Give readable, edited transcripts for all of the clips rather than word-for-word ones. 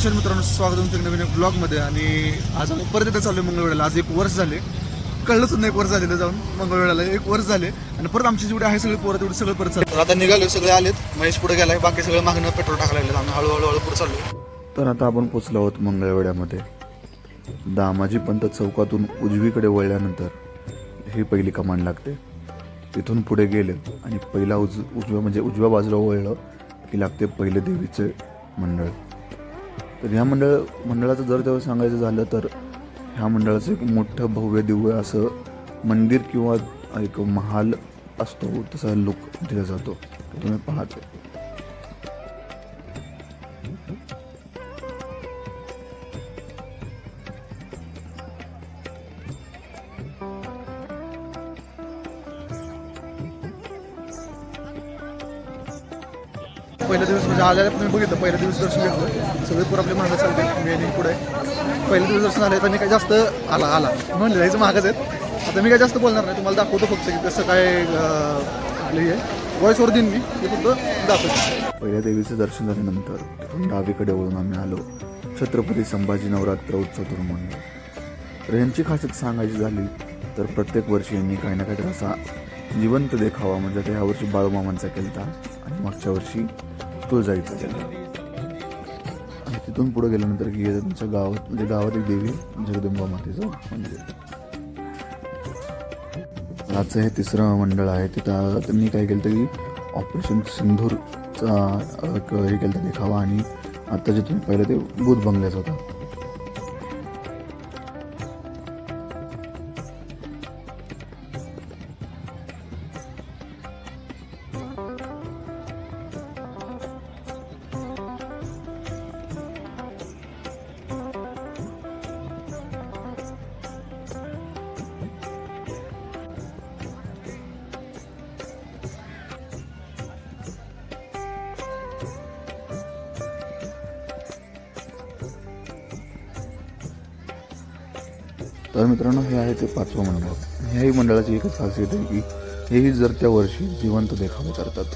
कशा मित्रांनो, स्वागत तुमच्या नवीन ब्लॉगमध्ये. आणि आज आम्ही परत एकदा चाललो मंगळवेढ्याला. आज 1 वर्ष झाले, कळलंच नाही 1 वर्ष झालेलं जाऊन मंगळवेढ्याला. 1 वर्ष झाले आणि परत आमची जेवढे आहे सगळे पोरं तेवढे सगळे परत चालले. आता निघालो, सगळे आलेत. महेश पुढे गेलाय, बाकी सगळे मागणं पेट्रोल टाकायला लागले. आम्ही हळूहळू पुढे चाललो. तर आता आपण पोचलो आहोत मंगळवेढ्यामध्ये. दामाजी पंत चौकातून उजवीकडे वळल्यानंतर ही पहिली कमान लागते. तिथून पुढे गेले आणि पहिला उजव्या बाजूला वळलं की लागते पहिले देवीचे मंडळ. तर ह्या मंडळाचं जर तेव्हा सांगायचं झालं तर ह्या मंडळाचं एक मोठं भव्य दिव्य असं मंदिर किंवा एक महाल असतो तसा लुक दिला जातो, तुम्ही पाहते. पहिल्या दिवस म्हणजे आल्याला तुम्ही बघितलं, पहिल्या दिवस दर्शन घेतलं. सगळे पोरं आपले मागं चालते, मी पुढे. पहिल्या दिवस दर्शन आलं तर मी काही जास्त आला म्हणलं जायचं मागच आहेत. आता मी काय जास्त बोलणार नाही, तुम्हाला दाखवतो फक्त की कसं काय आपलं हे व्हॉइसवर देईन मी, ते फक्त दाखवतो. पहिल्या देवीचं दर्शन झाल्यानंतर तिथून डावीकडे वळून आम्ही आलो छत्रपती संभाजी नवरात्र उत्सव मंडळ. तर यांची खासियत सांगायची झाली तर प्रत्येक वर्षी यांनी काही ना काहीतरी असा जिवंत देखावा, म्हणजे आता ह्या वर्षी बाळूमामांचा केलता आणि मागच्या वर्षी तुळजाईचा केला. आणि तिथून पुढे गेल्यानंतर की त्यांच्या गावात म्हणजे गावात एक देवी जगदंबा मातेचं मंदिर. आजचं हे तिसरं मंडळ आहे. तिथं त्यांनी काय केलं की ऑपरेशन सिंधूरचा हे केलं देखावा आणि आता जे तुम्ही पाहिलं ते भूत बंगल्याचं होता. तर मित्रांनो, हे आहे ते 5वं मंडळ. ह्याही मंडळाची एकच खासियत आहे की हेही जर त्या वर्षी जिवंत देखावे करतात,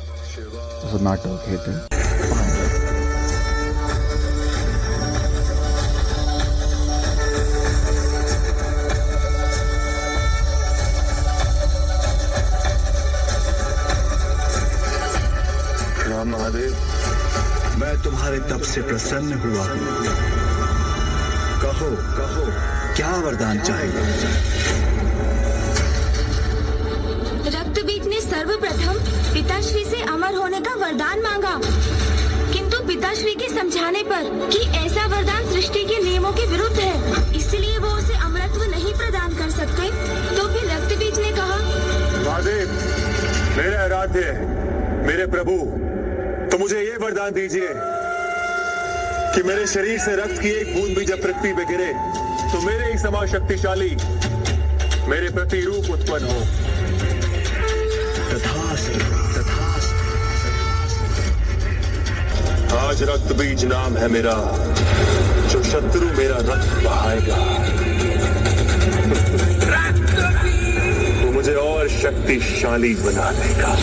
जसं नाटक हे ते. राम महादेव, मैं तुम्हारे तप से प्रसन्न हुआ हूँ. कहो कहो, क्या वरदान चाहिए? रक्तबीज ने सर्वप्रथम पिताश्री से अमर होने का वरदान मांगा, किंतु पिताश्री के समझाने पर कि ऐसा वरदान सृष्टि के नियमों के विरुद्ध है, इसलिए वो उसे अमरत्व नहीं प्रदान कर सकते. तो फिर रक्तबीज ने कहा, महादेव, मेरे आराध्य, मेरे प्रभु, तो मुझे ये वरदान दीजिए कि मेरे शरीर से रक्त की एक बूंद भी जब पृथ्वी पे गिरे तो मेरे ही समान शक्तिशाली मेरे प्रति रूप उत्पन्न हो. तथास्तु, तथास्तु. आज रक्त बीज नाम है मेरा, जो शत्रु मेरा रक्त बहाएगा वो मुझे और शक्तिशाली बना देगा.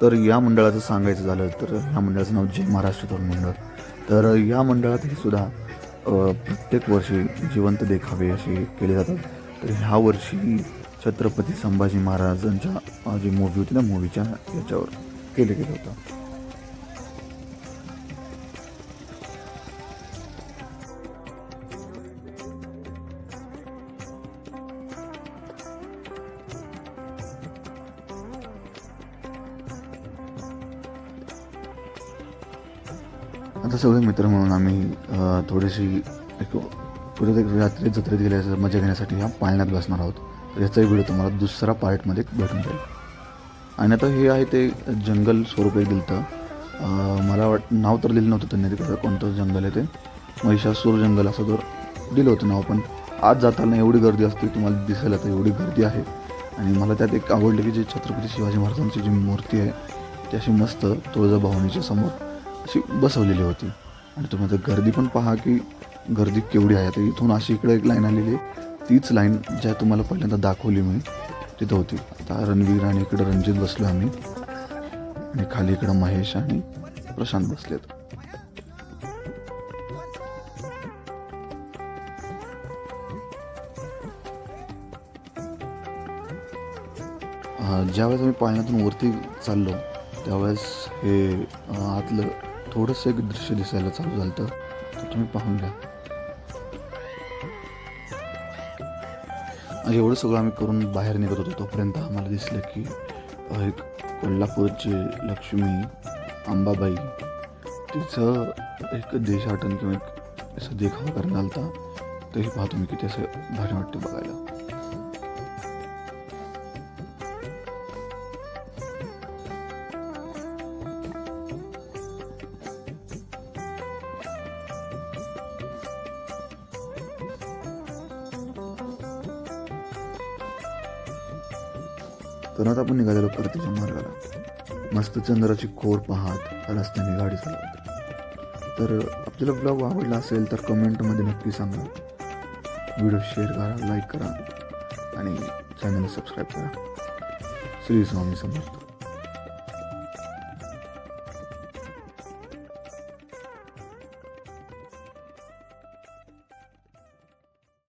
तर या मंडळाचं सांगायचं झालं तर ह्या मंडळाचं नाव जय महाराष्ट्र तरुण मंडळ. तर या मंडळातही सुद्धा प्रत्येक वर्षी जिवंत देखावे असे केले जातात. तर ह्या वर्षी छत्रपती संभाजी महाराजांच्या जी मूवी होती त्या मूवीच्या याच्यावर केलं गेलं होतं. आता सगळे मित्र म्हणून आम्ही थोडीशी परत एक रात्री जत्रेत गेल्याचं मजा घेण्यासाठी ह्या पाळण्यात बसणार आहोत. तर याचाही व्हिडिओ तुम्हाला दुसरा पार्टमध्ये भेटून जाईल. आणि आता हे आहे ते जंगल स्वरूप एक दिलं. मला नाव तर दिलं नव्हतं त्यांनी तिकडं कोणतं जंगल आहे ते, महिषासूर जंगल असं तर दिलं होतं नाव. पण आज जाताना एवढी गर्दी असते, तुम्हाला दिसेल आता एवढी गर्दी आहे. आणि मला त्यात एक आवडलं की जी छत्रपती शिवाजी महाराजांची जी मूर्ती आहे ती अशी मस्त तुळजाभवानीच्या समोर अशी बसवलेली होती. आणि तुम्ही आता गर्दी पण पहा की गर्दी केवढी आहे. आता इथून अशी इकडे एक लाईन आलेली आहे, तीच लाईन ज्या तुम्हाला पहिल्यांदा दाखवली मी तिथं होती. आता रणवीर आणि इकडं रणजित बसलो आम्ही आणि खाली इकडं महेश आणि प्रशांत बसलेत. ज्यावेळेस आम्ही पाळण्यातून वरती चाललो त्यावेळेस हे आतलं थोडंसं एक दृश्य दिसायला चालू झालं तर तुम्ही पाहून घ्या. एवढं सगळं आम्ही करून बाहेर निघत होतो तोपर्यंत आम्हाला दिसलं की एक कोल्हापूरची लक्ष्मी अंबाबाई तिचं एक देशाटन किंवा एक असं देखावा करण्यात आला होता. तेही पाहतो मी किती असं भारी वाटतं बघायला. तर आता आपण निघालेलो परतीच्या मार्गाला. मस्त चंद्राची कोर पाहत रस्त्याने गाडी चालवत. तर आपल्याला ब्लॉग आवडला असेल तर कमेंटमध्ये नक्की सांगा. व्हिडिओ शेअर करा, लाईक करा आणि चॅनल सबस्क्राईब करा. श्री स्वामी समर्थ.